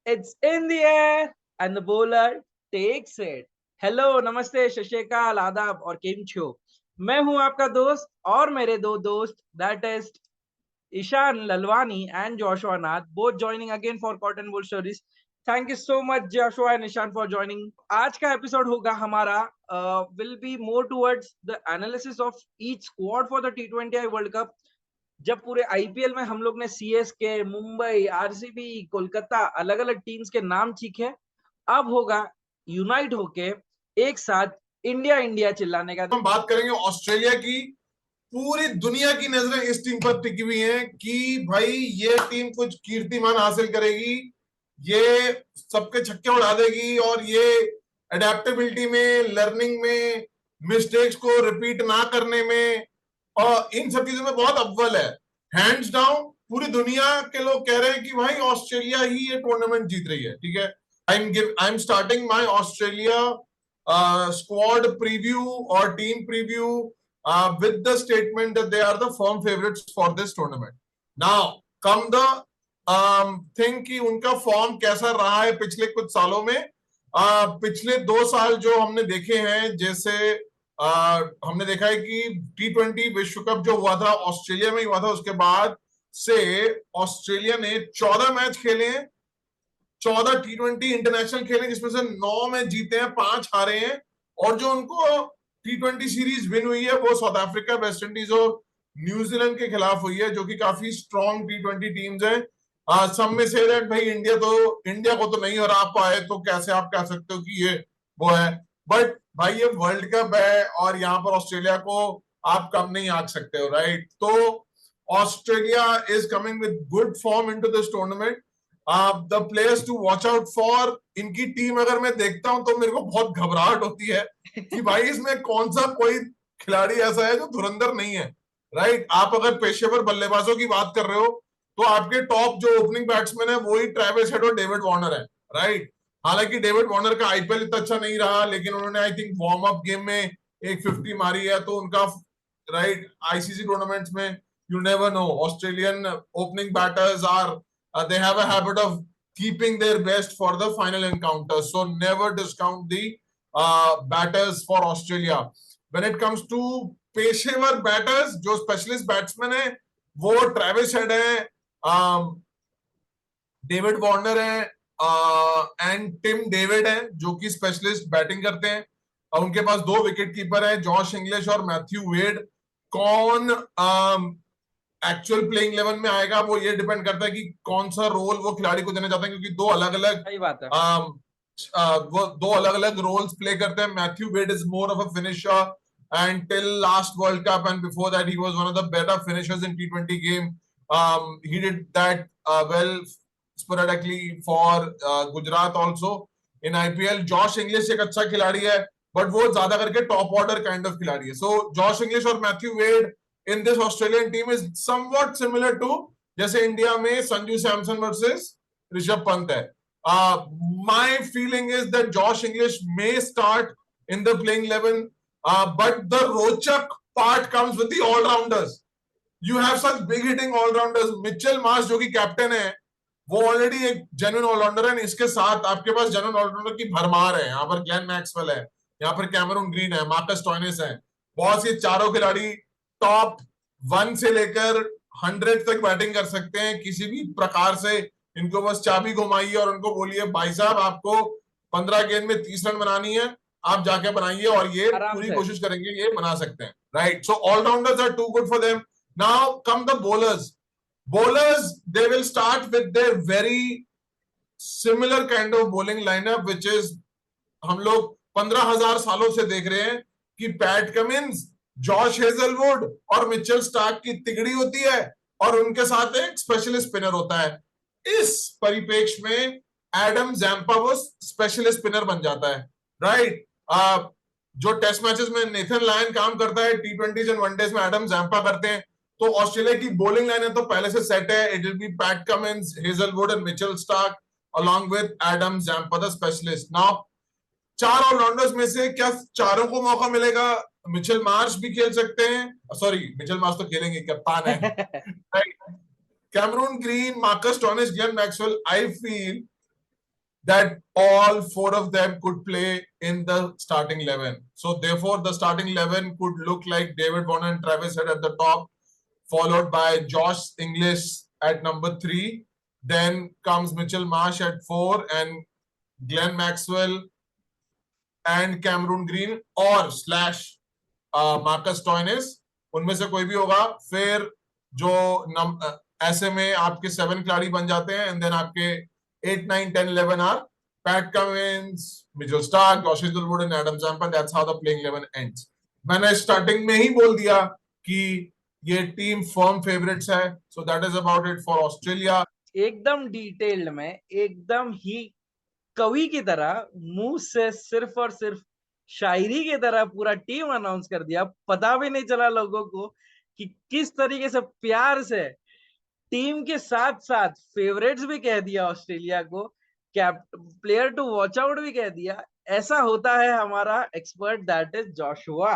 It's in the air and the bowler takes it. Hello, नमस्ते, शशेकाल, आदाब और केम छो। मैं हूं आपका दोस्त और मेरे दो दोस्त that is Ishaan Lalwani and Joshua Nath both joining again for Cotton Wool Stories. Thank you so much Joshua and Ishan for joining. आज का एपिसोड होगा हमारा will be more towards the analysis of each squad for the T20I World Cup. जब पूरे IPL में हम लोग ने सीएसके, मुंबई, आरसीबी, कोलकाता अलग अलग टीम्स के नाम चीखे, अब होगा यूनाइट होके एक साथ इंडिया इंडिया चिल्लाने का। हम बात करेंगे ऑस्ट्रेलिया की। पूरी दुनिया की नजरें इस टीम पर टिकी हुई हैं कि भाई ये टीम कुछ कीर्तिमान हासिल करेगी, ये सबके छक्के उड़ा देगी और ये अडेप्टेबिलिटी में, लर्निंग में, मिस्टेक्स को रिपीट ना करने में और इन सब चीजों में बहुत अव्वल है। हैंड्स डाउन पूरी दुनिया के लोग कह रहे हैं कि भाई ऑस्ट्रेलिया ही ये टूर्नामेंट जीत रही है। ठीक है, I am starting my Australia squad preview or team preview with the statement that they are the firm favorites for this tournament. Now come the thing कि उनका फॉर्म कैसा रहा है पिछले कुछ सालों में। पिछले 2 साल जो हमने देखे हैं, जैसे हमने देखा है कि T20 विश्व कप जो हुआ था ऑस्ट्रेलिया में ही हुआ था, उसके बाद से ऑस्ट्रेलिया ने 14 मैच खेले हैं, 14 T20 इंटरनेशनल खेले, जिसमें से 9 में जीते हैं, 5 हारे हैं। और जो उनको T20 सीरीज विन हुई है वो साउथ अफ्रीका, वेस्ट इंडीज और न्यूजीलैंड के खिलाफ हुई है, जो कि काफी स्ट्रॉन्ग T20 टीम्स हैं। सब में से दैट भाई इंडिया को तो नहीं हरा पाए, तो कैसे आप कह सकते हो कि ये वो है। बट भाई ये वर्ल्ड कप है और यहाँ पर ऑस्ट्रेलिया को आप कम नहीं आंक सकते हो, राइट? तो Australia is coming with good form into this tournament. The players to watch out for, इनकी टीम अगर मैं देखता हूं तो मेरे को बहुत घबराहट होती है कि भाई इसमें कौन सा कोई खिलाड़ी ऐसा है जो धुरंधर नहीं है, राइट? आप अगर पेशेवर बल्लेबाजों की बात कर रहे हो तो आपके टॉप जो ओपनिंग बैट्समैन है वही ट्रेविस हेड और डेविड वार्नर है, राइट? हालांकि डेविड वार्नर का आईपीएल इतना अच्छा नहीं रहा, लेकिन उन्होंने I think warm up game में एक 50 मारी है, तो उनका राइट आईसीसी टूर्नामेंट्स में you never know, Australian opening batters are they have a habit of keeping their best for the final encounter, so never discount the batters for Australia. When it comes to पेशेवर batters, जो specialist batsman है वो Travis head है, David Warner है and Tim David है जो कि specialist batting करते हैं। उनके पास 2 विकेट कीपर है, जॉश इंग्लिश और मैथ्यू वेड। कौन एक्चुअल प्लेइंग 11 में आएगा वो ये डिपेंड करता है कि कौन सा रोल वो खिलाड़ी को देना चाहते हैं, क्योंकि 2 अलग अलग वो 2 अलग अलग रोल्स प्ले करते हैं। Matthew Wade is more of a finisher and till last World Cup and before that he was one of the better finishers in T20 game. He did that well sporadically for Gujarat also in IPL. Josh English एक अच्छा खिलाड़ी है, but वो ज्यादा करके top order kind of खिलाड़ी है। So Josh English और Matthew Wade in this Australian team is somewhat similar to जैसे इंडिया में संजू सैमसन वर्सेस ऋषभ पंत है। My feeling is that Josh English may start in the playing 11, but the rochak part comes with the all-rounders. You have such big hitting all-rounders. Mitchell Marsh जो कि captain है वो already एक genuine allrounder है, इसके साथ आपके पास genuine allrounder की भरमार है। यहाँ पर ग्लेन मैक्सवेल है, यहाँ पर कैमरून ग्रीन है, मार्कस स्टोइनिस है, बहुत से चारों खिलाड़ी टॉप 1 से लेकर 100 तक बैटिंग कर सकते हैं किसी भी प्रकार से। इनको बस चाबी घुमाइए और उनको बोलिए भाई साहब आपको 15 गेंद में 30 रन बनानी है, आप जाके बनाइए, और ये पूरी कोशिश करेंगे, ये बना सकते हैं, right? So allrounders are too good for them. Now come the bowlers, they will start with their very similar kind of bowling lineup, which is हम लोग 15,000 सालों से देख रहे हैं कि पैट कमिंस, जॉश हेजलवुड और मिचेल स्टार्क की तिगड़ी होती है और उनके साथ एक स्पेशलिस्ट स्पिनर होता है। इस परिप्रेक्ष्य में एडम जैम्पा वो स्पेशलिस्ट स्पिनर बन जाता है, राइट? जो टेस्ट मैचेस में नेथन लायन काम करता है, T20s एंड वनडेज में एडम जैम्पा करते हैं। तो ऑस्ट्रेलिया की बॉलिंग लाइन है तो पहले से सेट है। It will be Pat Cummins, Hazlewood and Mitchell Starc along with Adam Zampa the specialist. Now 4 allrounders में से क्या चारों को मौका मिलेगा? मिचेल मार्श भी खेल सकते हैं, सॉरी मिचेल मार्श तो खेलेंगे, कप्तान है। Cameron Green, Marcus Stoinis, Glenn Maxwell. I feel that all four of them could play in the starting 11. So therefore, the starting 11 could look like David Warner and Travis Head at the top, followed by Josh Inglis at number 3. Then comes Mitchell Marsh at 4 and Glenn Maxwell and Cameron Green और slash Marcus टॉयनिस, उनमें से कोई भी होगा. फिर जो ऐसे में आपके 7 खिलाड़ी बन जाते हैं एंड देन आपके 8, 9, 10, 11 are Pat Cummins, Mitchell Starc, Josh Hazlewood and Adam Zampa. That's how the playing 11 ends. मैंने स्टार्टिंग में ही बोल दिया कि ये टीम फर्म फेवरेट्स है. So that is about it for Australia. एकदम डिटेल्ड में, एकदम ही कवि की तरह मुंह से सिर्फ और सिर्फ शायरी की तरह पूरा टीम अनाउंस कर दिया. पता भी नहीं चला लोगों को कि किस तरीके से प्यार से टीम के साथ साथ फेवरेट्स भी कह दिया ऑस्ट्रेलिया को, cap player to watch out भी कह दिया. ऐसा होता है हमारा एक्सपर्ट, दैट इज जोशुआ.